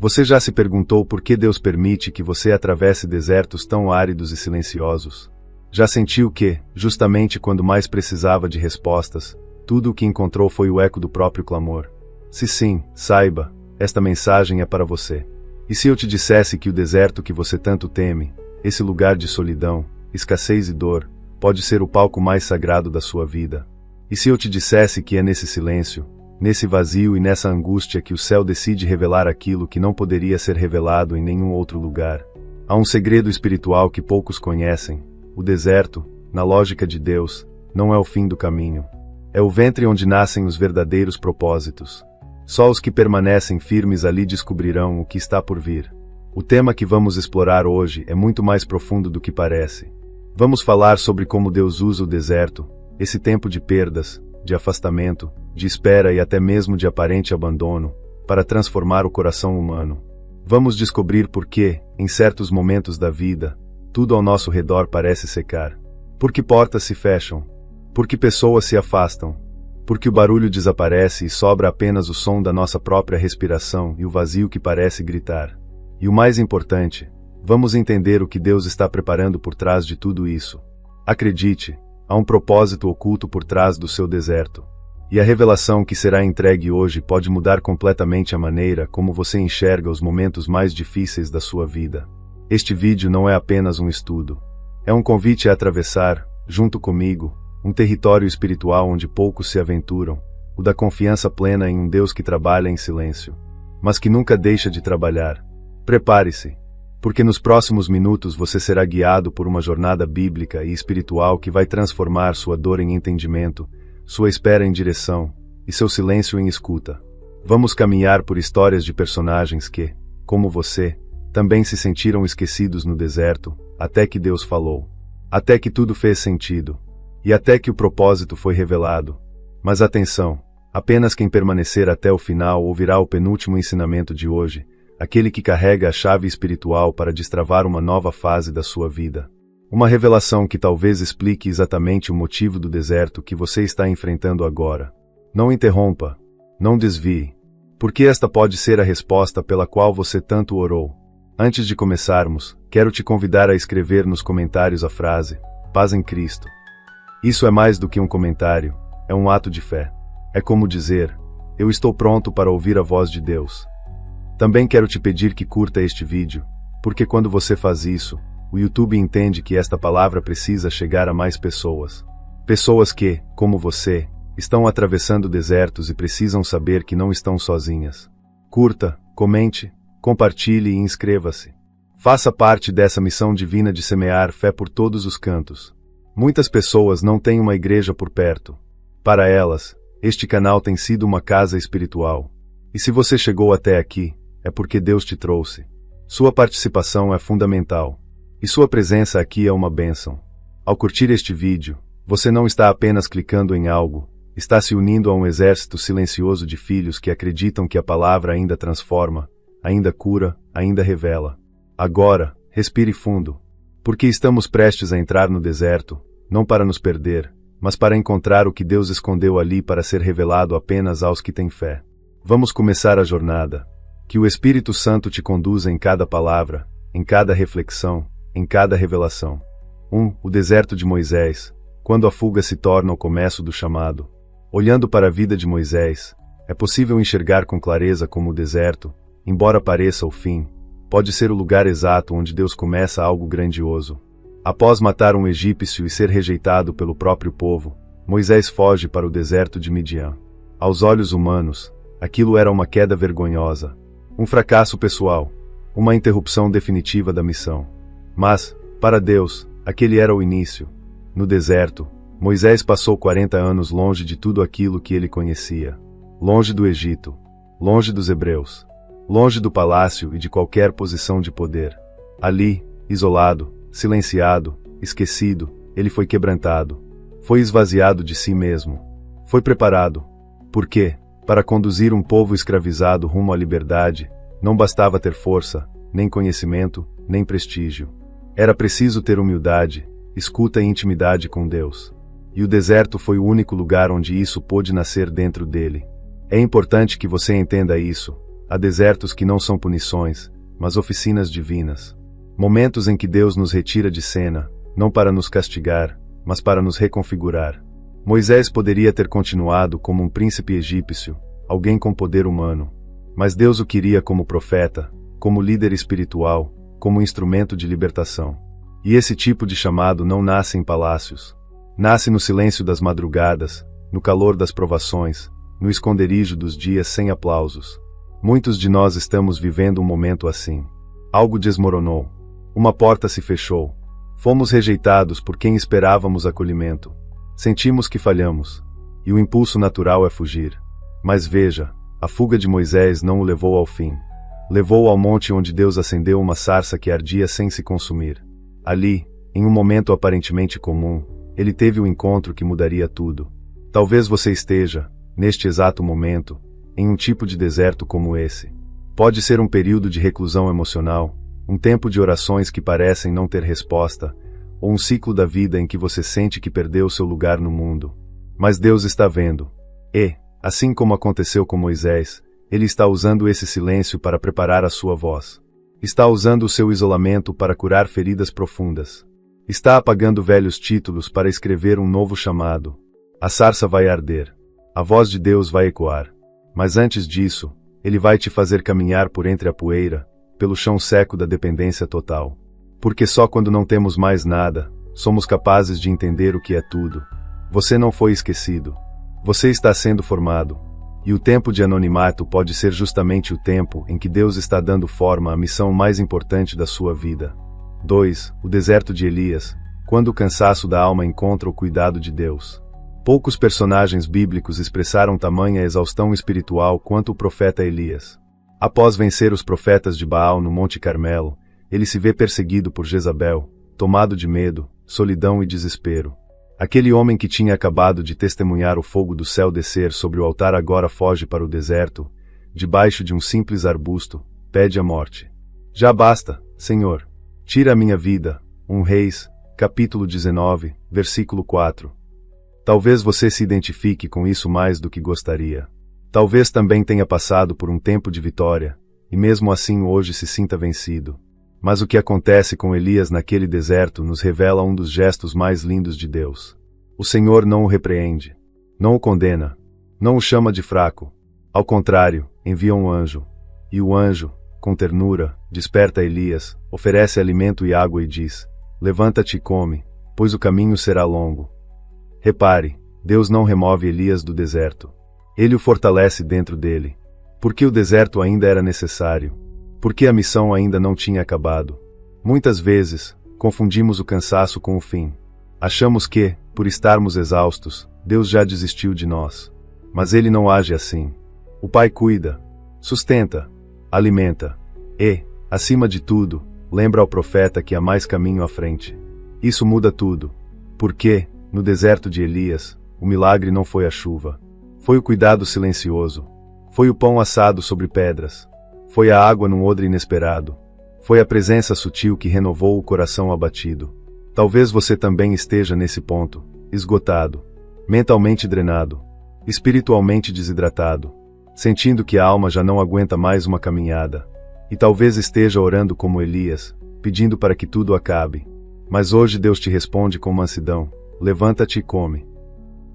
Você já se perguntou por que Deus permite que você atravesse desertos tão áridos e silenciosos? Já sentiu que, justamente quando mais precisava de respostas, tudo o que encontrou foi o eco do próprio clamor? Se sim, saiba, esta mensagem é para você. E se eu te dissesse que o deserto que você tanto teme, esse lugar de solidão, escassez e dor, pode ser o palco mais sagrado da sua vida? E se eu te dissesse que é nesse silêncio, nesse vazio e nessa angústia que o céu decide revelar aquilo que não poderia ser revelado em nenhum outro lugar? Há um segredo espiritual que poucos conhecem. O deserto, na lógica de Deus, não é o fim do caminho. É o ventre onde nascem os verdadeiros propósitos. Só os que permanecem firmes ali descobrirão o que está por vir. O tema que vamos explorar hoje é muito mais profundo do que parece. Vamos falar sobre como Deus usa o deserto, esse tempo de perdas, de afastamento, de espera e até mesmo de aparente abandono, para transformar o coração humano. Vamos descobrir por que, em certos momentos da vida, tudo ao nosso redor parece secar. Por que portas se fecham? Por que pessoas se afastam? Por que o barulho desaparece e sobra apenas o som da nossa própria respiração e o vazio que parece gritar? E o mais importante, vamos entender o que Deus está preparando por trás de tudo isso. Acredite, há um propósito oculto por trás do seu deserto. E a revelação que será entregue hoje pode mudar completamente a maneira como você enxerga os momentos mais difíceis da sua vida. Este vídeo não é apenas um estudo. É um convite a atravessar, junto comigo, um território espiritual onde poucos se aventuram, o da confiança plena em um Deus que trabalha em silêncio, mas que nunca deixa de trabalhar. Prepare-se, porque nos próximos minutos você será guiado por uma jornada bíblica e espiritual que vai transformar sua dor em entendimento, sua espera em direção, e seu silêncio em escuta. Vamos caminhar por histórias de personagens que, como você, também se sentiram esquecidos no deserto, até que Deus falou. Até que tudo fez sentido. E até que o propósito foi revelado. Mas atenção, apenas quem permanecer até o final ouvirá o penúltimo ensinamento de hoje, aquele que carrega a chave espiritual para destravar uma nova fase da sua vida. Uma revelação que talvez explique exatamente o motivo do deserto que você está enfrentando agora. Não interrompa, não desvie, porque esta pode ser a resposta pela qual você tanto orou. Antes de começarmos, quero te convidar a escrever nos comentários a frase, paz em Cristo. Isso é mais do que um comentário, é um ato de fé. É como dizer, eu estou pronto para ouvir a voz de Deus. Também quero te pedir que curta este vídeo, porque quando você faz isso, o YouTube entende que esta palavra precisa chegar a mais pessoas. Pessoas que, como você, estão atravessando desertos e precisam saber que não estão sozinhas. Curta, comente, compartilhe e inscreva-se. Faça parte dessa missão divina de semear fé por todos os cantos. Muitas pessoas não têm uma igreja por perto. Para elas, este canal tem sido uma casa espiritual. E se você chegou até aqui, é porque Deus te trouxe. Sua participação é fundamental. E sua presença aqui é uma bênção. Ao curtir este vídeo, você não está apenas clicando em algo, está se unindo a um exército silencioso de filhos que acreditam que a palavra ainda transforma, ainda cura, ainda revela. Agora, respire fundo. Porque estamos prestes a entrar no deserto, não para nos perder, mas para encontrar o que Deus escondeu ali para ser revelado apenas aos que têm fé. Vamos começar a jornada. Que o Espírito Santo te conduza em cada palavra, em cada reflexão, em cada revelação. 1. O deserto de Moisés, quando a fuga se torna o começo do chamado. Olhando para a vida de Moisés, é possível enxergar com clareza como o deserto, embora pareça o fim, pode ser o lugar exato onde Deus começa algo grandioso. Após matar um egípcio e ser rejeitado pelo próprio povo, Moisés foge para o deserto de Midian. Aos olhos humanos, aquilo era uma queda vergonhosa, um fracasso pessoal, uma interrupção definitiva da missão. Mas, para Deus, aquele era o início. No deserto, Moisés passou 40 anos longe de tudo aquilo que ele conhecia. Longe do Egito, longe dos hebreus, longe do palácio e de qualquer posição de poder. Ali, isolado, silenciado, esquecido, ele foi quebrantado. Foi esvaziado de si mesmo. Foi preparado. Por quê? Para conduzir um povo escravizado rumo à liberdade, não bastava ter força, nem conhecimento, nem prestígio. Era preciso ter humildade, escuta e intimidade com Deus. E o deserto foi o único lugar onde isso pôde nascer dentro dele. É importante que você entenda isso, há desertos que não são punições, mas oficinas divinas. Momentos em que Deus nos retira de cena, não para nos castigar, mas para nos reconfigurar. Moisés poderia ter continuado como um príncipe egípcio, alguém com poder humano. Mas Deus o queria como profeta, como líder espiritual, como instrumento de libertação. E esse tipo de chamado não nasce em palácios. Nasce no silêncio das madrugadas, no calor das provações, no esconderijo dos dias sem aplausos. Muitos de nós estamos vivendo um momento assim. Algo desmoronou. Uma porta se fechou. Fomos rejeitados por quem esperávamos acolhimento. Sentimos que falhamos. E o impulso natural é fugir. Mas veja, a fuga de Moisés não o levou ao fim. Levou-o ao monte onde Deus acendeu uma sarça que ardia sem se consumir. Ali, em um momento aparentemente comum, ele teve o encontro que mudaria tudo. Talvez você esteja, neste exato momento, em um tipo de deserto como esse. Pode ser um período de reclusão emocional, um tempo de orações que parecem não ter resposta, ou um ciclo da vida em que você sente que perdeu seu lugar no mundo. Mas Deus está vendo. E, assim como aconteceu com Moisés, Ele está usando esse silêncio para preparar a sua voz. Está usando o seu isolamento para curar feridas profundas. Está apagando velhos títulos para escrever um novo chamado. A sarça vai arder. A voz de Deus vai ecoar. Mas antes disso, Ele vai te fazer caminhar por entre a poeira, pelo chão seco da dependência total. Porque só quando não temos mais nada, somos capazes de entender o que é tudo. Você não foi esquecido. Você está sendo formado. E o tempo de anonimato pode ser justamente o tempo em que Deus está dando forma à missão mais importante da sua vida. 2. O deserto de Elias, quando o cansaço da alma encontra o cuidado de Deus. Poucos personagens bíblicos expressaram tamanha exaustão espiritual quanto o profeta Elias. Após vencer os profetas de Baal no Monte Carmelo, ele se vê perseguido por Jezabel, tomado de medo, solidão e desespero. Aquele homem que tinha acabado de testemunhar o fogo do céu descer sobre o altar agora foge para o deserto, debaixo de um simples arbusto, pede a morte. Já basta, Senhor. Tira a minha vida. 1 Reis, capítulo 19, versículo 4. Talvez você se identifique com isso mais do que gostaria. Talvez também tenha passado por um tempo de vitória, e mesmo assim hoje se sinta vencido. Mas o que acontece com Elias naquele deserto nos revela um dos gestos mais lindos de Deus. O Senhor não o repreende, não o condena, não o chama de fraco. Ao contrário, envia um anjo. E o anjo, com ternura, desperta Elias, oferece alimento e água e diz: levanta-te e come, pois o caminho será longo. Repare, Deus não remove Elias do deserto. Ele o fortalece dentro dele. Porque o deserto ainda era necessário. Porque a missão ainda não tinha acabado. Muitas vezes, confundimos o cansaço com o fim. Achamos que, por estarmos exaustos, Deus já desistiu de nós. Mas Ele não age assim. O Pai cuida, sustenta, alimenta. E, acima de tudo, lembra ao profeta que há mais caminho à frente. Isso muda tudo. Porque, no deserto de Elias, o milagre não foi a chuva. Foi o cuidado silencioso. Foi o pão assado sobre pedras. Foi a água num odre inesperado. Foi a presença sutil que renovou o coração abatido. Talvez você também esteja nesse ponto, esgotado, mentalmente drenado, espiritualmente desidratado, sentindo que a alma já não aguenta mais uma caminhada. E talvez esteja orando como Elias, pedindo para que tudo acabe. Mas hoje Deus te responde com mansidão: levanta-te e come.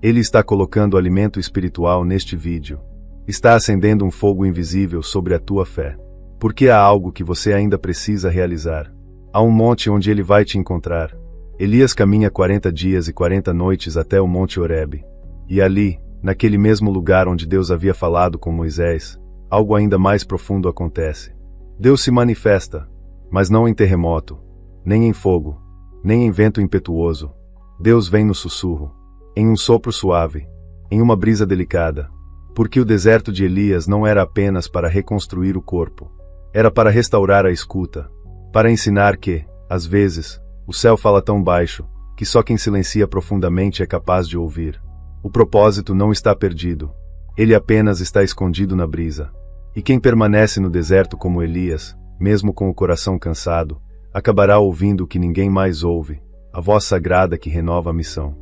Ele está colocando alimento espiritual neste vídeo. Está acendendo um fogo invisível sobre a tua fé. Porque há algo que você ainda precisa realizar. Há um monte onde ele vai te encontrar. Elias caminha 40 dias e 40 noites até o Monte Horebe. E ali, naquele mesmo lugar onde Deus havia falado com Moisés, algo ainda mais profundo acontece. Deus se manifesta, mas não em terremoto, nem em fogo, nem em vento impetuoso. Deus vem no sussurro, em um sopro suave, em uma brisa delicada. Porque o deserto de Elias não era apenas para reconstruir o corpo. Era para restaurar a escuta. Para ensinar que, às vezes, o céu fala tão baixo, que só quem silencia profundamente é capaz de ouvir. O propósito não está perdido. Ele apenas está escondido na brisa. E quem permanece no deserto como Elias, mesmo com o coração cansado, acabará ouvindo o que ninguém mais ouve, a voz sagrada que renova a missão.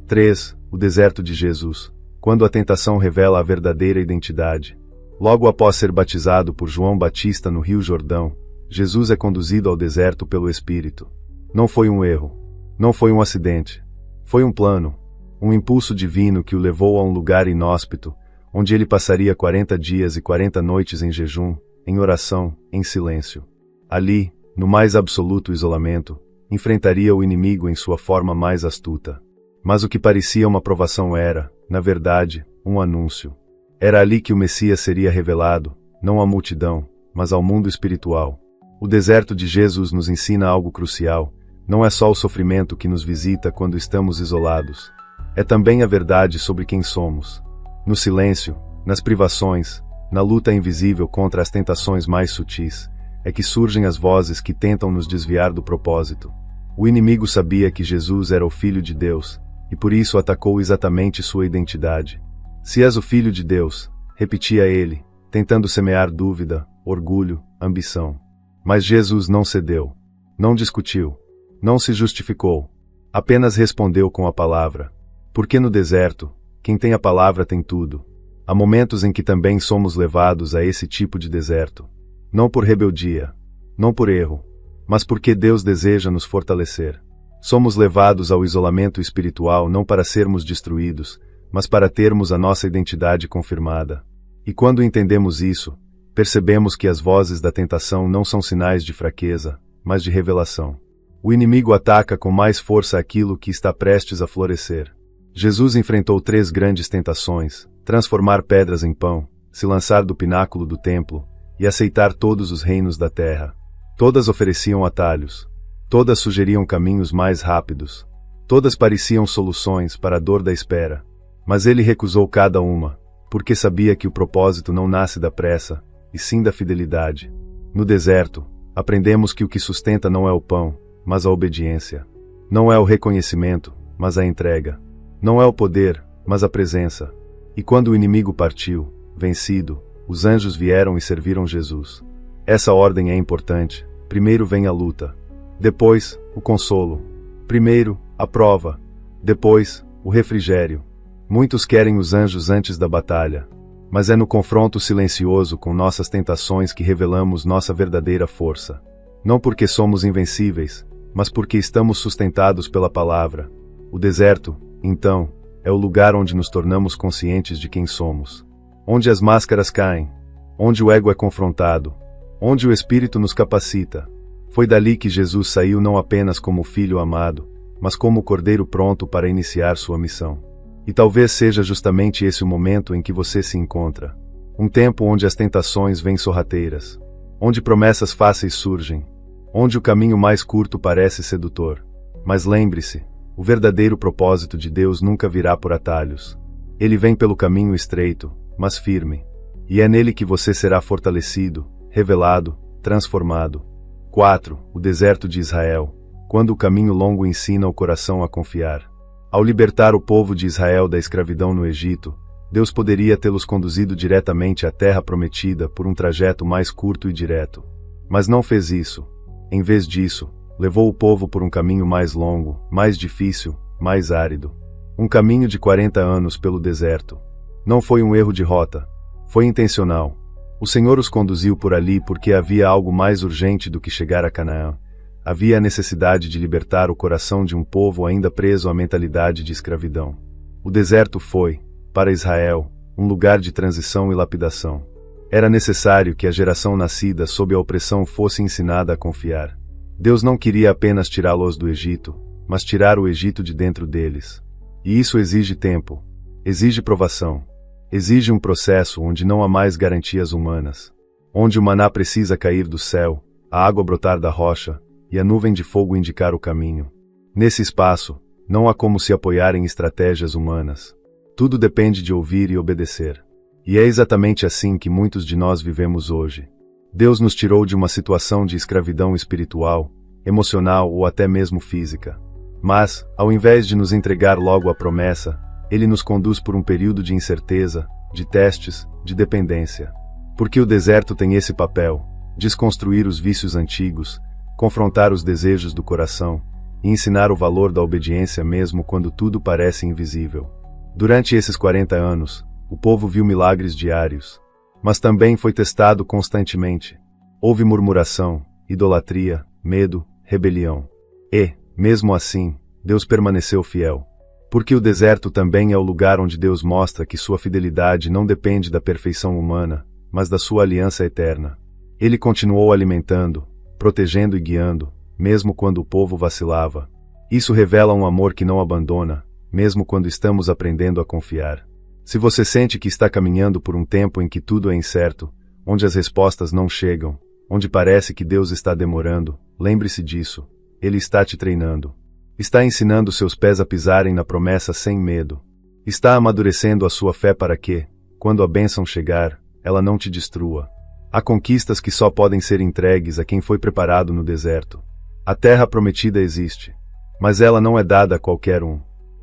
3. O deserto de Jesus. Quando a tentação revela a verdadeira identidade. Logo após ser batizado por João Batista no Rio Jordão, Jesus é conduzido ao deserto pelo Espírito. Não foi um erro. Não foi um acidente. Foi um plano. Um impulso divino que o levou a um lugar inóspito, onde ele passaria 40 dias e 40 noites em jejum, em oração, em silêncio. Ali, no mais absoluto isolamento, enfrentaria o inimigo em sua forma mais astuta. Mas o que parecia uma provação era, na verdade, um anúncio. Era ali que o Messias seria revelado, não à multidão, mas ao mundo espiritual. O deserto de Jesus nos ensina algo crucial. Não é só o sofrimento que nos visita quando estamos isolados. É também a verdade sobre quem somos. No silêncio, nas privações, na luta invisível contra as tentações mais sutis, é que surgem as vozes que tentam nos desviar do propósito. O inimigo sabia que Jesus era o Filho de Deus, e por isso atacou exatamente sua identidade. Se és o Filho de Deus, repetia ele, tentando semear dúvida, orgulho, ambição. Mas Jesus não cedeu. Não discutiu. Não se justificou. Apenas respondeu com a palavra. Porque no deserto, quem tem a palavra tem tudo. Há momentos em que também somos levados a esse tipo de deserto. Não por rebeldia, não por erro, mas porque Deus deseja nos fortalecer. Somos levados ao isolamento espiritual não para sermos destruídos, mas para termos a nossa identidade confirmada. E quando entendemos isso, percebemos que as vozes da tentação não são sinais de fraqueza, mas de revelação. O inimigo ataca com mais força aquilo que está prestes a florescer. Jesus enfrentou 3 grandes tentações: transformar pedras em pão, se lançar do pináculo do templo, e aceitar todos os reinos da terra. Todas ofereciam atalhos. Todas sugeriam caminhos mais rápidos. Todas pareciam soluções para a dor da espera. Mas ele recusou cada uma, porque sabia que o propósito não nasce da pressa, e sim da fidelidade. No deserto, aprendemos que o que sustenta não é o pão, mas a obediência. Não é o reconhecimento, mas a entrega. Não é o poder, mas a presença. E quando o inimigo partiu, vencido, os anjos vieram e serviram Jesus. Essa ordem é importante. Primeiro vem a luta. Depois, o consolo. Primeiro, a prova. Depois, o refrigério. Muitos querem os anjos antes da batalha. Mas é no confronto silencioso com nossas tentações que revelamos nossa verdadeira força. Não porque somos invencíveis, mas porque estamos sustentados pela palavra. O deserto, então, é o lugar onde nos tornamos conscientes de quem somos. Onde as máscaras caem. Onde o ego é confrontado. Onde o Espírito nos capacita. Foi dali que Jesus saiu não apenas como o Filho amado, mas como o Cordeiro pronto para iniciar sua missão. E talvez seja justamente esse o momento em que você se encontra. Um tempo onde as tentações vêm sorrateiras. Onde promessas fáceis surgem. Onde o caminho mais curto parece sedutor. Mas lembre-se, o verdadeiro propósito de Deus nunca virá por atalhos. Ele vem pelo caminho estreito, mas firme. E é nele que você será fortalecido, revelado, transformado. 4. O deserto de Israel. Quando o caminho longo ensina o coração a confiar. Ao libertar o povo de Israel da escravidão no Egito, Deus poderia tê-los conduzido diretamente à terra prometida por um trajeto mais curto e direto. Mas não fez isso. Em vez disso, levou o povo por um caminho mais longo, mais difícil, mais árido. Um caminho de 40 anos pelo deserto. Não foi um erro de rota. Foi intencional. O Senhor os conduziu por ali porque havia algo mais urgente do que chegar a Canaã. Havia a necessidade de libertar o coração de um povo ainda preso à mentalidade de escravidão. O deserto foi, para Israel, um lugar de transição e lapidação. Era necessário que a geração nascida sob a opressão fosse ensinada a confiar. Deus não queria apenas tirá-los do Egito, mas tirar o Egito de dentro deles. E isso exige tempo. Exige provação. Exige um processo onde não há mais garantias humanas. Onde o maná precisa cair do céu, a água brotar da rocha, e a nuvem de fogo indicar o caminho. Nesse espaço, não há como se apoiar em estratégias humanas. Tudo depende de ouvir e obedecer. E é exatamente assim que muitos de nós vivemos hoje. Deus nos tirou de uma situação de escravidão espiritual, emocional ou até mesmo física. Mas, ao invés de nos entregar logo a promessa, Ele nos conduz por um período de incerteza, de testes, de dependência. Porque o deserto tem esse papel: desconstruir os vícios antigos, confrontar os desejos do coração, e ensinar o valor da obediência mesmo quando tudo parece invisível. Durante esses 40 anos, o povo viu milagres diários. mas também foi testado constantemente. Houve murmuração, idolatria, medo, rebelião. E, mesmo assim, Deus permaneceu fiel. Porque o deserto também é o lugar onde Deus mostra que sua fidelidade não depende da perfeição humana, mas da sua aliança eterna. Ele continuou alimentando, protegendo e guiando, mesmo quando o povo vacilava. Isso revela um amor que não abandona, mesmo quando estamos aprendendo a confiar. Se você sente que está caminhando por um tempo em que tudo é incerto, onde as respostas não chegam, onde parece que Deus está demorando, lembre-se disso. Ele está te treinando. Está ensinando seus pés a pisarem na promessa sem medo. Está amadurecendo a sua fé para que, quando a bênção chegar, ela não te destrua. Há conquistas que só podem ser entregues a quem foi preparado no deserto. A terra prometida existe, mas ela não é dada a qualquer um.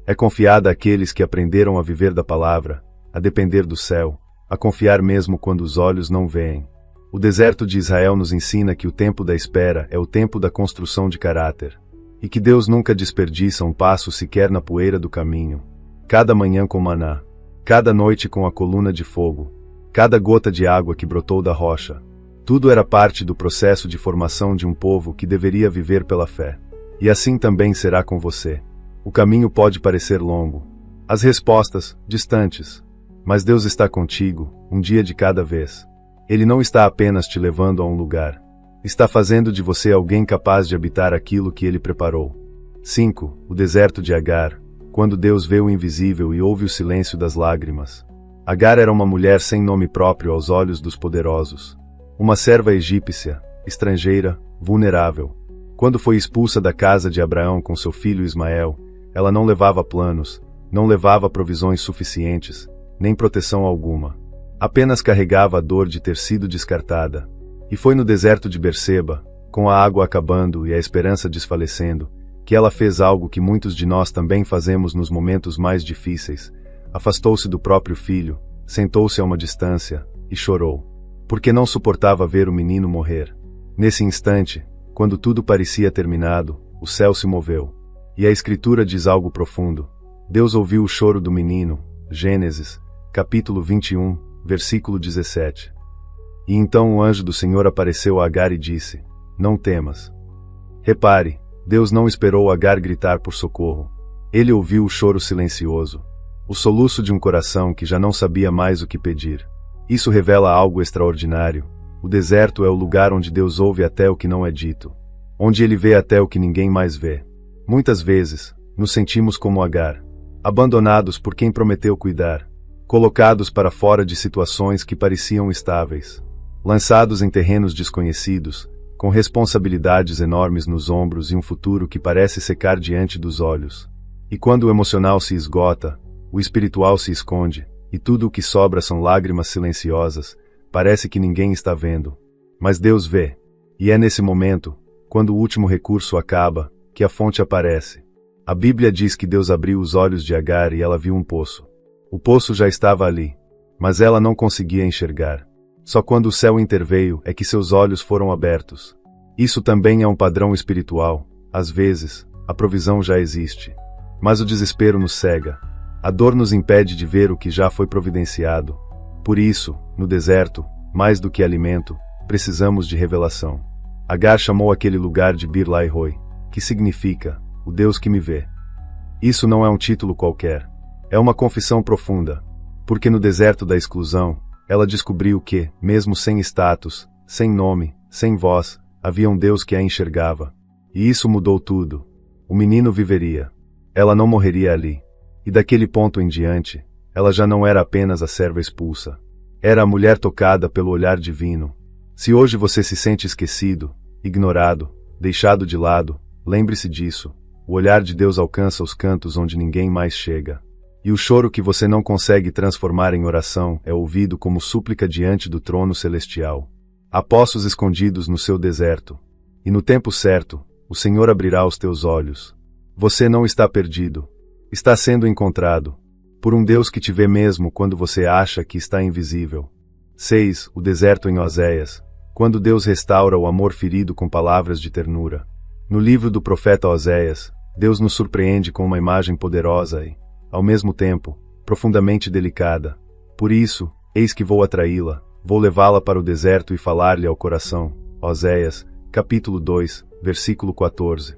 É confiada àqueles que aprenderam a viver da palavra, a depender do céu, a confiar mesmo quando os olhos não veem. O deserto de Israel nos ensina que o tempo da espera é o tempo da construção de caráter. E que Deus nunca desperdiça um passo sequer na poeira do caminho. Cada manhã com maná, cada noite com a coluna de fogo, cada gota de água que brotou da rocha. Tudo era parte do processo de formação de um povo que deveria viver pela fé. E assim também será com você. O caminho pode parecer longo, as respostas, distantes. Mas Deus está contigo, um dia de cada vez. Ele não está apenas te levando a um lugar. Está fazendo de você alguém capaz de habitar aquilo que Ele preparou. 5. O deserto de Agar, quando Deus vê o invisível e ouve o silêncio das lágrimas. Agar era uma mulher sem nome próprio aos olhos dos poderosos. Uma serva egípcia, estrangeira, vulnerável. Quando foi expulsa da casa de Abraão com seu filho Ismael, ela não levava planos, não levava provisões suficientes, nem proteção alguma. Apenas carregava a dor de ter sido descartada. E foi no deserto de Berseba, com a água acabando e a esperança desfalecendo, que ela fez algo que muitos de nós também fazemos nos momentos mais difíceis. Afastou-se do próprio filho, sentou-se a uma distância, e chorou. Porque não suportava ver o menino morrer. Nesse instante, quando tudo parecia terminado, o céu se moveu. E a Escritura diz algo profundo. Deus ouviu o choro do menino. Gênesis, capítulo 21, versículo 17. E então o anjo do Senhor apareceu a Agar e disse: Não temas. Repare, Deus não esperou Agar gritar por socorro. Ele ouviu o choro silencioso, o soluço de um coração que já não sabia mais o que pedir. Isso revela algo extraordinário. O deserto é o lugar onde Deus ouve até o que não é dito, onde Ele vê até o que ninguém mais vê. Muitas vezes, nos sentimos como Agar, abandonados por quem prometeu cuidar, colocados para fora de situações que pareciam estáveis, lançados em terrenos desconhecidos, com responsabilidades enormes nos ombros e um futuro que parece secar diante dos olhos. E quando o emocional se esgota, o espiritual se esconde, e tudo o que sobra são lágrimas silenciosas, parece que ninguém está vendo. Mas Deus vê. E é nesse momento, quando o último recurso acaba, que a fonte aparece. A Bíblia diz que Deus abriu os olhos de Agar e ela viu um poço. O poço já estava ali, mas ela não conseguia enxergar. Só quando o céu interveio é que seus olhos foram abertos. Isso também é um padrão espiritual. Às vezes, a provisão já existe, mas o desespero nos cega. A dor nos impede de ver o que já foi providenciado. Por isso, no deserto, mais do que alimento, precisamos de revelação. Agar chamou aquele lugar de Bir Lahai-Roi, que significa, o Deus que me vê. Isso não é um título qualquer. É uma confissão profunda. Porque no deserto da exclusão, ela descobriu que, mesmo sem status, sem nome, sem voz, havia um Deus que a enxergava. E isso mudou tudo. O menino viveria. Ela não morreria ali. E daquele ponto em diante, ela já não era apenas a serva expulsa. Era a mulher tocada pelo olhar divino. Se hoje você se sente esquecido, ignorado, deixado de lado, lembre-se disso. O olhar de Deus alcança os cantos onde ninguém mais chega. E o choro que você não consegue transformar em oração é ouvido como súplica diante do trono celestial. Há poços escondidos no seu deserto. E no tempo certo, o Senhor abrirá os teus olhos. Você não está perdido. Está sendo encontrado. Por um Deus que te vê mesmo quando você acha que está invisível. 6. O deserto em Oséias. Quando Deus restaura o amor ferido com palavras de ternura. No livro do profeta Oséias, Deus nos surpreende com uma imagem poderosa e, ao mesmo tempo, profundamente delicada. Por isso, eis que vou atraí-la, vou levá-la para o deserto e falar-lhe ao coração. Oséias, capítulo 2, versículo 14.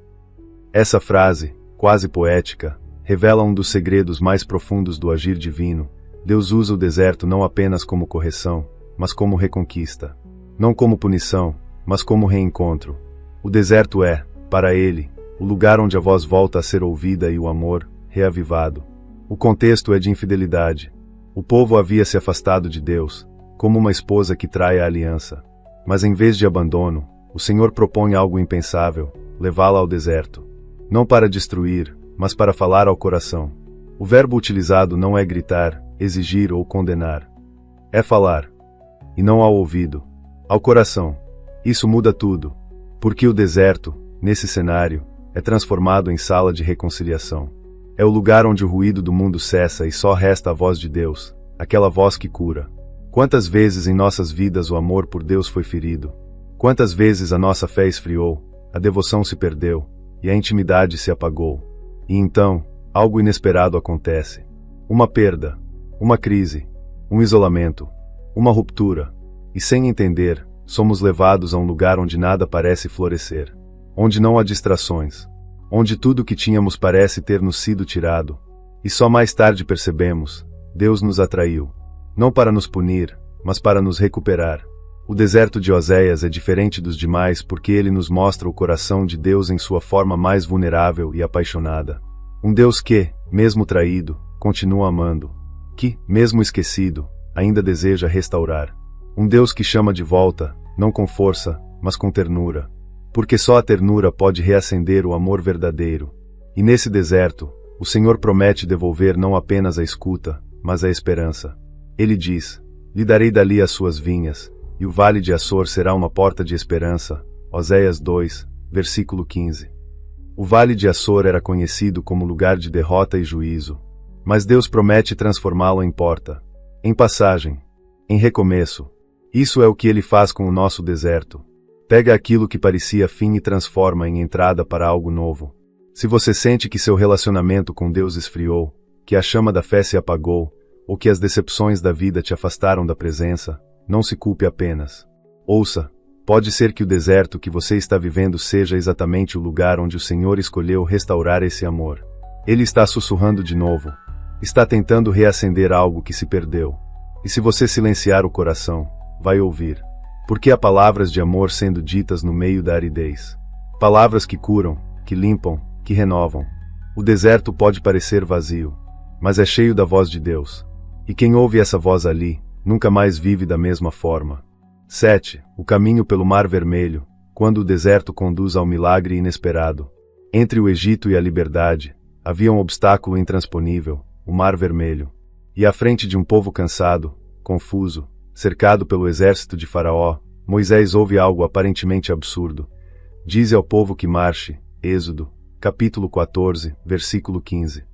Essa frase, quase poética, revela um dos segredos mais profundos do agir divino. Deus usa o deserto não apenas como correção, mas como reconquista. Não como punição, mas como reencontro. O deserto é, para ele, o lugar onde a voz volta a ser ouvida e o amor, reavivado. O contexto é de infidelidade. O povo havia se afastado de Deus, como uma esposa que trai a aliança. Mas em vez de abandono, o Senhor propõe algo impensável, levá-la ao deserto. Não para destruir, mas para falar ao coração. O verbo utilizado não é gritar, exigir ou condenar. É falar. E não ao ouvido. Ao coração. Isso muda tudo. Porque o deserto, nesse cenário, é transformado em sala de reconciliação. É o lugar onde o ruído do mundo cessa e só resta a voz de Deus, aquela voz que cura. Quantas vezes em nossas vidas o amor por Deus foi ferido? Quantas vezes a nossa fé esfriou, a devoção se perdeu, e a intimidade se apagou? E então, algo inesperado acontece. Uma perda, uma crise, um isolamento, uma ruptura. E sem entender, somos levados a um lugar onde nada parece florescer. Onde não há distrações. Onde tudo que tínhamos parece ter nos sido tirado. E só mais tarde percebemos, Deus nos atraiu. Não para nos punir, mas para nos recuperar. O deserto de Oséias é diferente dos demais porque ele nos mostra o coração de Deus em sua forma mais vulnerável e apaixonada. Um Deus que, mesmo traído, continua amando. Que, mesmo esquecido, ainda deseja restaurar. Um Deus que chama de volta, não com força, mas com ternura. Porque só a ternura pode reacender o amor verdadeiro. E nesse deserto, o Senhor promete devolver não apenas a escuta, mas a esperança. Ele diz: lhe darei dali as suas vinhas, e o vale de Açor será uma porta de esperança. Oséias 2, versículo 15. O vale de Açor era conhecido como lugar de derrota e juízo. Mas Deus promete transformá-lo em porta, em passagem, em recomeço. Isso é o que ele faz com o nosso deserto. Pega aquilo que parecia fim e transforma em entrada para algo novo. Se você sente que seu relacionamento com Deus esfriou, que a chama da fé se apagou, ou que as decepções da vida te afastaram da presença, não se culpe apenas. Ouça, pode ser que o deserto que você está vivendo seja exatamente o lugar onde o Senhor escolheu restaurar esse amor. Ele está sussurrando de novo. Está tentando reacender algo que se perdeu. E se você silenciar o coração, vai ouvir. Porque há palavras de amor sendo ditas no meio da aridez. Palavras que curam, que limpam, que renovam. O deserto pode parecer vazio, mas é cheio da voz de Deus. E quem ouve essa voz ali, nunca mais vive da mesma forma. 7. O caminho pelo Mar Vermelho, quando o deserto conduz ao milagre inesperado. Entre o Egito e a liberdade, havia um obstáculo intransponível, o Mar Vermelho. E à frente de um povo cansado, confuso, cercado pelo exército de Faraó, Moisés ouve algo aparentemente absurdo. Dize ao povo que marche. Êxodo, capítulo 14, versículo 15.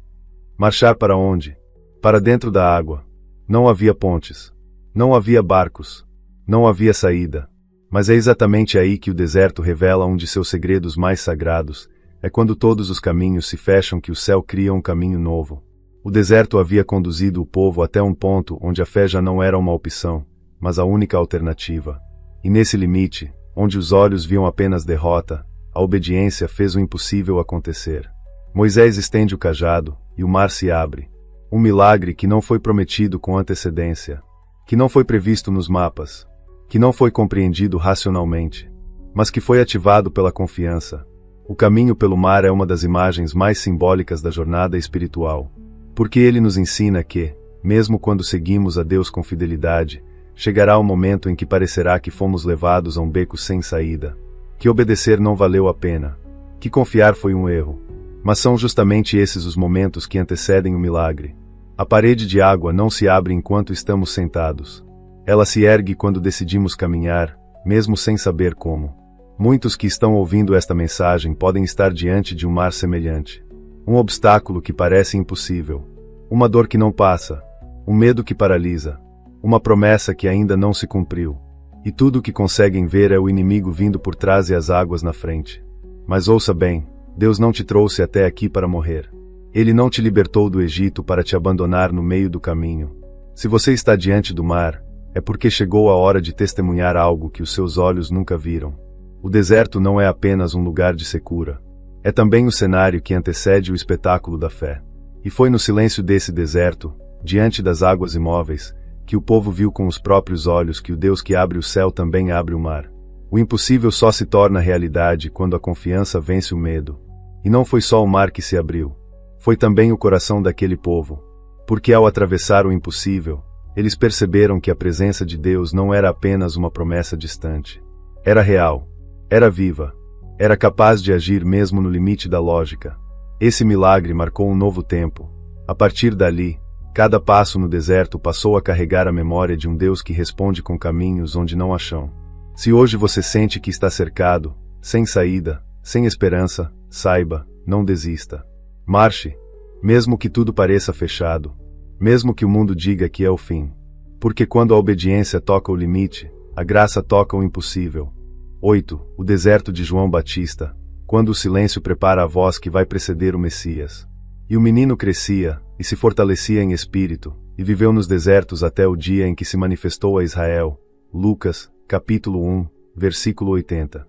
Marchar para onde? Para dentro da água. Não havia pontes. Não havia barcos. Não havia saída. Mas é exatamente aí que o deserto revela um de seus segredos mais sagrados. É quando todos os caminhos se fecham que o céu cria um caminho novo. O deserto havia conduzido o povo até um ponto onde a fé já não era uma opção, mas a única alternativa. E nesse limite, onde os olhos viam apenas derrota, a obediência fez o impossível acontecer. Moisés estende o cajado, e o mar se abre. Um milagre que não foi prometido com antecedência, que não foi previsto nos mapas, que não foi compreendido racionalmente, mas que foi ativado pela confiança. O caminho pelo mar é uma das imagens mais simbólicas da jornada espiritual, porque ele nos ensina que, mesmo quando seguimos a Deus com fidelidade, chegará o momento em que parecerá que fomos levados a um beco sem saída, que obedecer não valeu a pena, que confiar foi um erro. Mas são justamente esses os momentos que antecedem o milagre. A parede de água não se abre enquanto estamos sentados. Ela se ergue quando decidimos caminhar, mesmo sem saber como. Muitos que estão ouvindo esta mensagem podem estar diante de um mar semelhante. Um obstáculo que parece impossível. Uma dor que não passa. Um medo que paralisa. Uma promessa que ainda não se cumpriu. E tudo o que conseguem ver é o inimigo vindo por trás e as águas na frente. Mas ouça bem, Deus não te trouxe até aqui para morrer. Ele não te libertou do Egito para te abandonar no meio do caminho. Se você está diante do mar, é porque chegou a hora de testemunhar algo que os seus olhos nunca viram. O deserto não é apenas um lugar de secura. É também o cenário que antecede o espetáculo da fé. E foi no silêncio desse deserto, diante das águas imóveis, que o povo viu com os próprios olhos que o Deus que abre o céu também abre o mar. O impossível só se torna realidade quando a confiança vence o medo. E não foi só o mar que se abriu. Foi também o coração daquele povo. Porque ao atravessar o impossível, eles perceberam que a presença de Deus não era apenas uma promessa distante. Era real. Era viva. Era capaz de agir mesmo no limite da lógica. Esse milagre marcou um novo tempo. A partir dali, cada passo no deserto passou a carregar a memória de um Deus que responde com caminhos onde não há chão. Se hoje você sente que está cercado, sem saída, sem esperança, saiba, não desista. Marche, mesmo que tudo pareça fechado, mesmo que o mundo diga que é o fim. Porque quando a obediência toca o limite, a graça toca o impossível. 8. O deserto de João Batista, quando o silêncio prepara a voz que vai preceder o Messias. E o menino crescia, e se fortalecia em espírito, e viveu nos desertos até o dia em que se manifestou a Israel. Lucas, capítulo 1, versículo 80.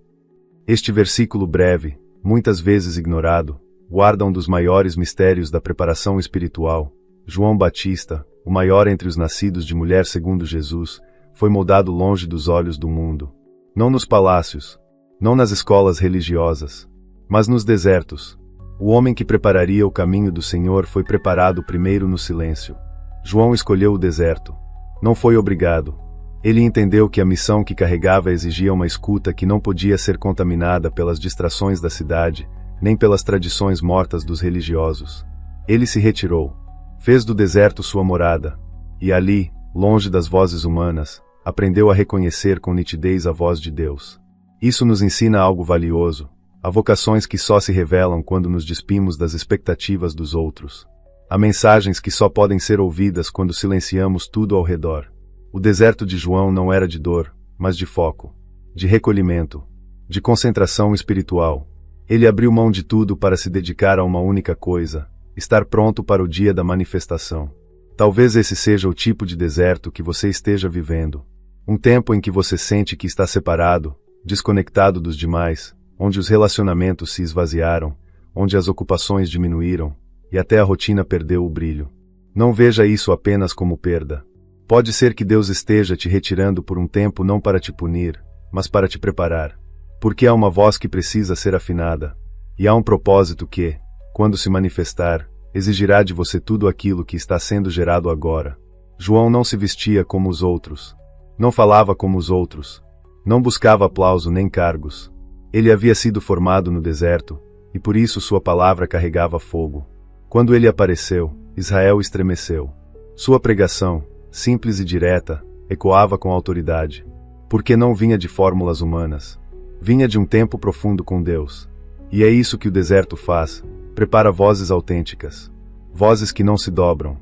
Este versículo breve, muitas vezes ignorado, guarda um dos maiores mistérios da preparação espiritual. João Batista, o maior entre os nascidos de mulher segundo Jesus, foi moldado longe dos olhos do mundo. Não nos palácios, não nas escolas religiosas, mas nos desertos. O homem que prepararia o caminho do Senhor foi preparado primeiro no silêncio. João escolheu o deserto. Não foi obrigado. Ele entendeu que a missão que carregava exigia uma escuta que não podia ser contaminada pelas distrações da cidade, nem pelas tradições mortas dos religiosos. Ele se retirou. Fez do deserto sua morada. E ali, longe das vozes humanas, aprendeu a reconhecer com nitidez a voz de Deus. Isso nos ensina algo valioso. Há vocações que só se revelam quando nos despimos das expectativas dos outros. Há mensagens que só podem ser ouvidas quando silenciamos tudo ao redor. O deserto de João não era de dor, mas de foco, de recolhimento, de concentração espiritual. Ele abriu mão de tudo para se dedicar a uma única coisa: estar pronto para o dia da manifestação. Talvez esse seja o tipo de deserto que você esteja vivendo. Um tempo em que você sente que está separado, desconectado dos demais, onde os relacionamentos se esvaziaram, onde as ocupações diminuíram, e até a rotina perdeu o brilho. Não veja isso apenas como perda. Pode ser que Deus esteja te retirando por um tempo não para te punir, mas para te preparar. Porque há uma voz que precisa ser afinada. E há um propósito que, quando se manifestar, exigirá de você tudo aquilo que está sendo gerado agora. João não se vestia como os outros. Não falava como os outros. Não buscava aplauso nem cargos. Ele havia sido formado no deserto, e por isso sua palavra carregava fogo. Quando ele apareceu, Israel estremeceu. Sua pregação, simples e direta, ecoava com autoridade. Porque não vinha de fórmulas humanas. Vinha de um tempo profundo com Deus. E é isso que o deserto faz. Prepara vozes autênticas. Vozes que não se dobram.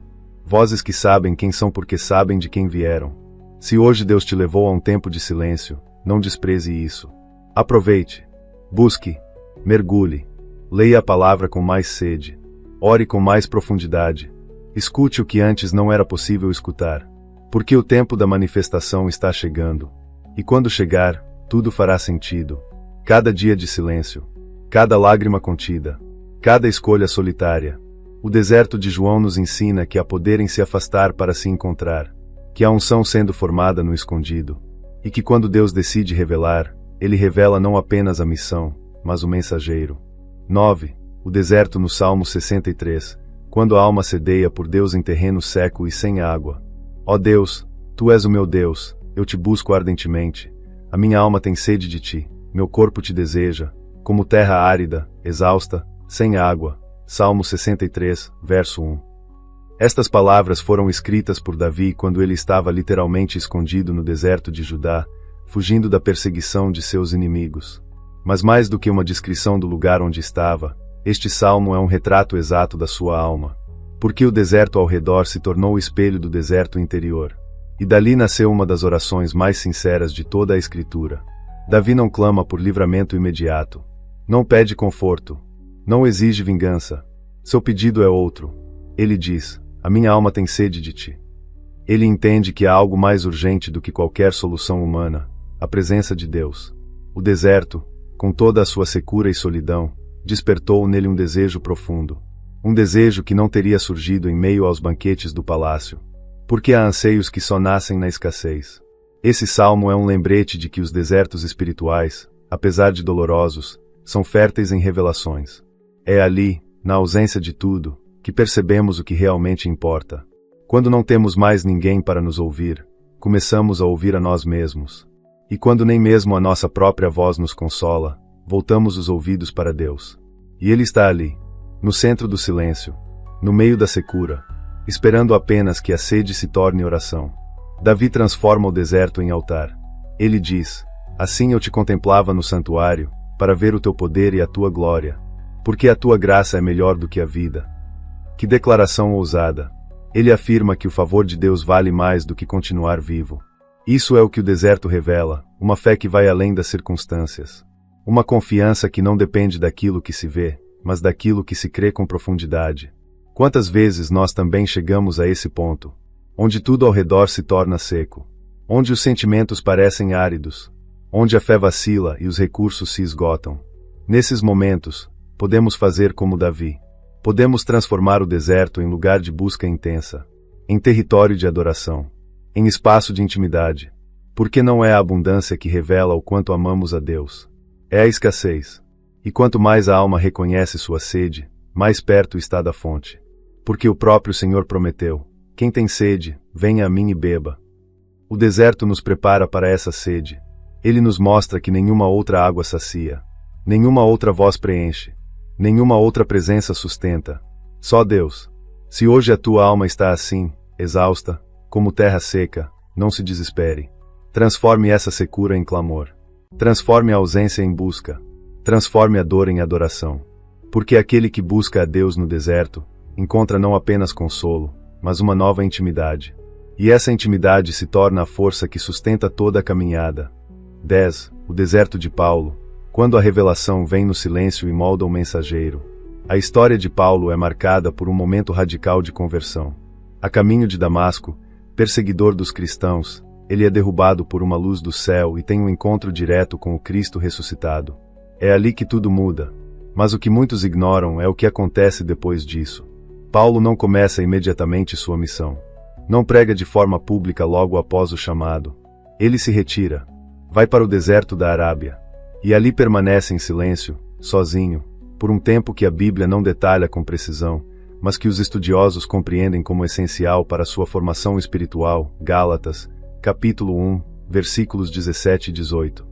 Vozes que sabem quem são porque sabem de quem vieram. Se hoje Deus te levou a um tempo de silêncio, não despreze isso. Aproveite. Busque. Mergulhe. Leia a palavra com mais sede. Ore com mais profundidade. Escute o que antes não era possível escutar. Porque o tempo da manifestação está chegando. E quando chegar, tudo fará sentido. Cada dia de silêncio. Cada lágrima contida. Cada escolha solitária. O deserto de João nos ensina que há poder em se afastar para se encontrar. Que há unção sendo formada no escondido. E que quando Deus decide revelar, Ele revela não apenas a missão, mas o mensageiro. 9. O deserto no Salmo 63. Quando a alma sedeia por Deus em terreno seco e sem água. Ó Deus, Tu és o meu Deus, eu te busco ardentemente. A minha alma tem sede de Ti, meu corpo te deseja, como terra árida, exausta, sem água. Salmo 63, verso 1. Estas palavras foram escritas por Davi quando ele estava literalmente escondido no deserto de Judá, fugindo da perseguição de seus inimigos. Mas mais do que uma descrição do lugar onde estava, este salmo é um retrato exato da sua alma. Porque o deserto ao redor se tornou o espelho do deserto interior. E dali nasceu uma das orações mais sinceras de toda a Escritura. Davi não clama por livramento imediato. Não pede conforto. Não exige vingança. Seu pedido é outro. Ele diz: a minha alma tem sede de Ti. Ele entende que há algo mais urgente do que qualquer solução humana: a presença de Deus. O deserto, com toda a sua secura e solidão, despertou nele um desejo profundo. Um desejo que não teria surgido em meio aos banquetes do palácio. Porque há anseios que só nascem na escassez. Esse salmo é um lembrete de que os desertos espirituais, apesar de dolorosos, são férteis em revelações. É ali, na ausência de tudo, que percebemos o que realmente importa. Quando não temos mais ninguém para nos ouvir, começamos a ouvir a nós mesmos. E quando nem mesmo a nossa própria voz nos consola, voltamos os ouvidos para Deus. E Ele está ali, no centro do silêncio, no meio da secura, esperando apenas que a sede se torne oração. Davi transforma o deserto em altar. Ele diz: assim eu te contemplava no santuário, para ver o teu poder e a tua glória. Porque a tua graça é melhor do que a vida. Que declaração ousada! Ele afirma que o favor de Deus vale mais do que continuar vivo. Isso é o que o deserto revela, uma fé que vai além das circunstâncias. Uma confiança que não depende daquilo que se vê, mas daquilo que se crê com profundidade. Quantas vezes nós também chegamos a esse ponto, onde tudo ao redor se torna seco, onde os sentimentos parecem áridos, onde a fé vacila e os recursos se esgotam. Nesses momentos, podemos fazer como Davi. Podemos transformar o deserto em lugar de busca intensa, em território de adoração, em espaço de intimidade. Porque não é a abundância que revela o quanto amamos a Deus. É a escassez. E quanto mais a alma reconhece sua sede, mais perto está da fonte. Porque o próprio Senhor prometeu: quem tem sede, venha a mim e beba. O deserto nos prepara para essa sede. Ele nos mostra que nenhuma outra água sacia, nenhuma outra voz preenche, nenhuma outra presença sustenta. Só Deus. Se hoje a tua alma está assim, exausta, como terra seca, não se desespere. Transforme essa secura em clamor. Transforme a ausência em busca. Transforme a dor em adoração. Porque aquele que busca a Deus no deserto, encontra não apenas consolo, mas uma nova intimidade. E essa intimidade se torna a força que sustenta toda a caminhada. 10. O deserto de Paulo. Quando a revelação vem no silêncio e molda o mensageiro. A história de Paulo é marcada por um momento radical de conversão. A caminho de Damasco, perseguidor dos cristãos, ele é derrubado por uma luz do céu e tem um encontro direto com o Cristo ressuscitado. É ali que tudo muda. Mas o que muitos ignoram é o que acontece depois disso. Paulo não começa imediatamente sua missão. Não prega de forma pública logo após o chamado. Ele se retira. Vai para o deserto da Arábia. E ali permanece em silêncio, sozinho, por um tempo que a Bíblia não detalha com precisão, mas que os estudiosos compreendem como essencial para sua formação espiritual. Gálatas, capítulo 1, versículos 17 e 18.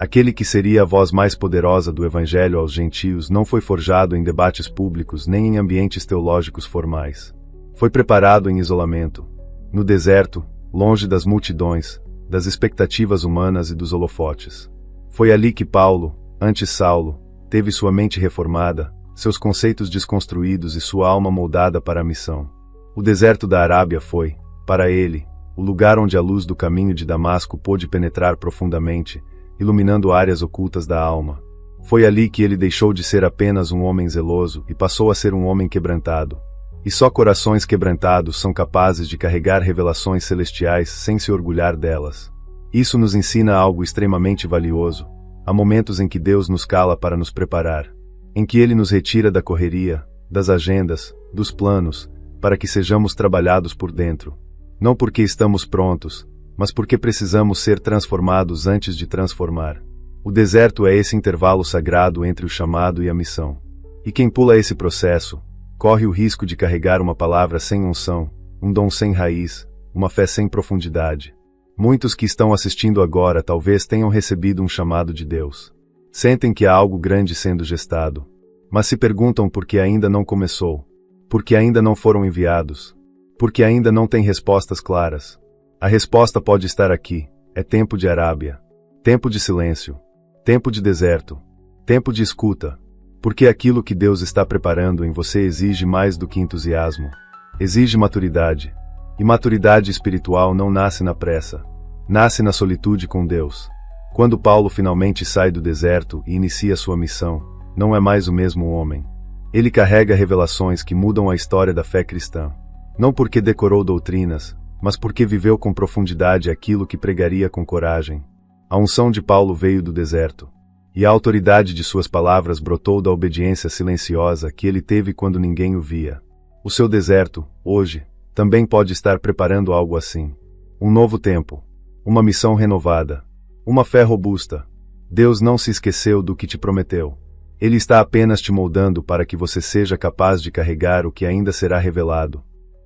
Aquele que seria a voz mais poderosa do Evangelho aos gentios não foi forjado em debates públicos nem em ambientes teológicos formais. Foi preparado em isolamento, no deserto, longe das multidões, das expectativas humanas e dos holofotes. Foi ali que Paulo, antes Saulo, teve sua mente reformada, seus conceitos desconstruídos e sua alma moldada para a missão. O deserto da Arábia foi, para ele, o lugar onde a luz do caminho de Damasco pôde penetrar profundamente, iluminando áreas ocultas da alma. Foi ali que ele deixou de ser apenas um homem zeloso e passou a ser um homem quebrantado. E só corações quebrantados são capazes de carregar revelações celestiais sem se orgulhar delas. Isso nos ensina algo extremamente valioso. Há momentos em que Deus nos cala para nos preparar, em que Ele nos retira da correria, das agendas, dos planos, para que sejamos trabalhados por dentro. Não porque estamos prontos, mas porque precisamos ser transformados antes de transformar. O deserto é esse intervalo sagrado entre o chamado e a missão. E quem pula esse processo, corre o risco de carregar uma palavra sem unção, um dom sem raiz, uma fé sem profundidade. Muitos que estão assistindo agora talvez tenham recebido um chamado de Deus. Sentem que há algo grande sendo gestado, mas se perguntam por que ainda não começou, por que ainda não foram enviados, por que ainda não têm respostas claras. A resposta pode estar aqui: é tempo de Arábia, tempo de silêncio, tempo de deserto, tempo de escuta, porque aquilo que Deus está preparando em você exige mais do que entusiasmo, exige maturidade, e maturidade espiritual não nasce na pressa, nasce na solitude com Deus. Quando Paulo finalmente sai do deserto e inicia sua missão, não é mais o mesmo homem. Ele carrega revelações que mudam a história da fé cristã. Não porque decorou doutrinas, mas porque viveu com profundidade aquilo que pregaria com coragem. A unção de Paulo veio do deserto, e a autoridade de suas palavras brotou da obediência silenciosa que ele teve quando ninguém o via. O seu deserto, hoje, também pode estar preparando algo assim. Um novo tempo, uma missão renovada, uma fé robusta. Deus não se esqueceu do que te prometeu. Ele está apenas te moldando para que você seja capaz de carregar o que ainda será revelado.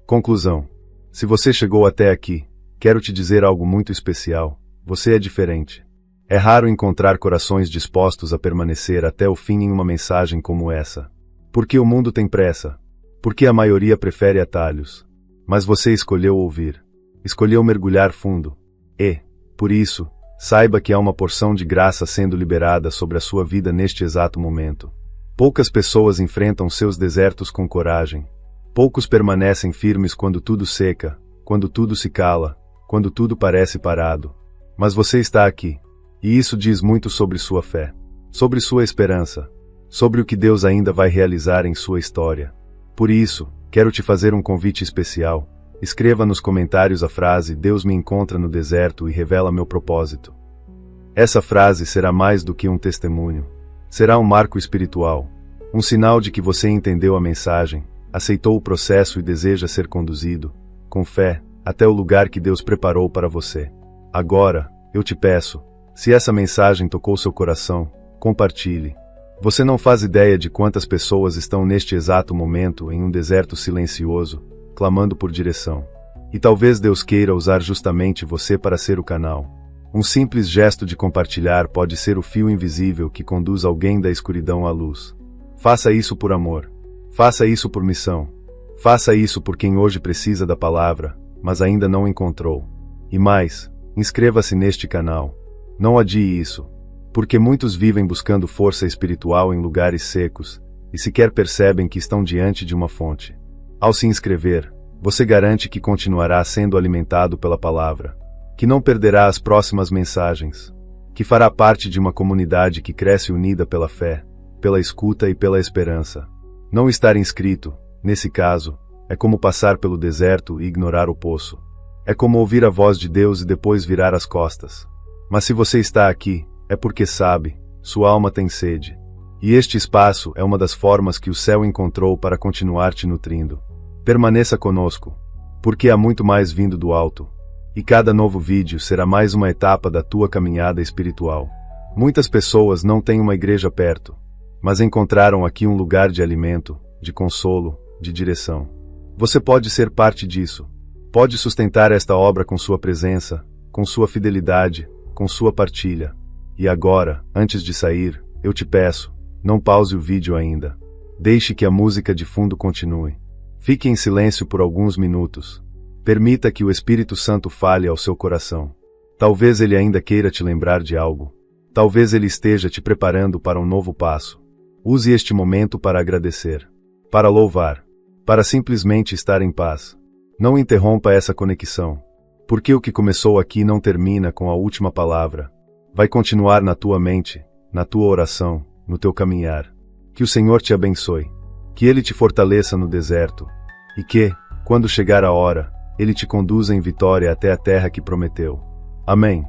Conclusão. Se você chegou até aqui, quero te dizer algo muito especial. Você é diferente. É raro encontrar corações dispostos a permanecer até o fim em uma mensagem como essa. Porque o mundo tem pressa. Porque a maioria prefere atalhos. Mas você escolheu ouvir. Escolheu mergulhar fundo. E, por isso, saiba que há uma porção de graça sendo liberada sobre a sua vida neste exato momento. Poucas pessoas enfrentam seus desertos com coragem. Poucos permanecem firmes quando tudo seca, quando tudo se cala, quando tudo parece parado. Mas você está aqui. E isso diz muito sobre sua fé, sobre sua esperança, sobre o que Deus ainda vai realizar em sua história. Por isso, quero te fazer um convite especial. Escreva nos comentários a frase "Deus me encontra no deserto e revela meu propósito". Essa frase será mais do que um testemunho. Será um marco espiritual, um sinal de que você entendeu a mensagem, aceitou o processo e deseja ser conduzido, com fé, até o lugar que Deus preparou para você. Agora, eu te peço, se essa mensagem tocou seu coração, compartilhe. Você não faz ideia de quantas pessoas estão neste exato momento em um deserto silencioso, clamando por direção. E talvez Deus queira usar justamente você para ser o canal. Um simples gesto de compartilhar pode ser o fio invisível que conduz alguém da escuridão à luz. Faça isso por amor. Faça isso por missão. Faça isso por quem hoje precisa da palavra, mas ainda não encontrou. E mais, inscreva-se neste canal. Não adie isso. Porque muitos vivem buscando força espiritual em lugares secos, e sequer percebem que estão diante de uma fonte. Ao se inscrever, você garante que continuará sendo alimentado pela palavra, que não perderá as próximas mensagens, que fará parte de uma comunidade que cresce unida pela fé, pela escuta e pela esperança. Não estar inscrito, nesse caso, é como passar pelo deserto e ignorar o poço. É como ouvir a voz de Deus e depois virar as costas. Mas se você está aqui, é porque sabe, sua alma tem sede. E este espaço é uma das formas que o céu encontrou para continuar te nutrindo. Permaneça conosco, porque há muito mais vindo do alto. E cada novo vídeo será mais uma etapa da tua caminhada espiritual. Muitas pessoas não têm uma igreja perto, mas encontraram aqui um lugar de alimento, de consolo, de direção. Você pode ser parte disso. Pode sustentar esta obra com sua presença, com sua fidelidade, com sua partilha. E agora, antes de sair, eu te peço, não pause o vídeo ainda. Deixe que a música de fundo continue. Fique em silêncio por alguns minutos. Permita que o Espírito Santo fale ao seu coração. Talvez ele ainda queira te lembrar de algo. Talvez ele esteja te preparando para um novo passo. Use este momento para agradecer, para louvar, para simplesmente estar em paz. Não interrompa essa conexão, porque o que começou aqui não termina com a última palavra. Vai continuar na tua mente, na tua oração, no teu caminhar. Que o Senhor te abençoe, que Ele te fortaleça no deserto, e que, quando chegar a hora, Ele te conduza em vitória até a terra que prometeu. Amém.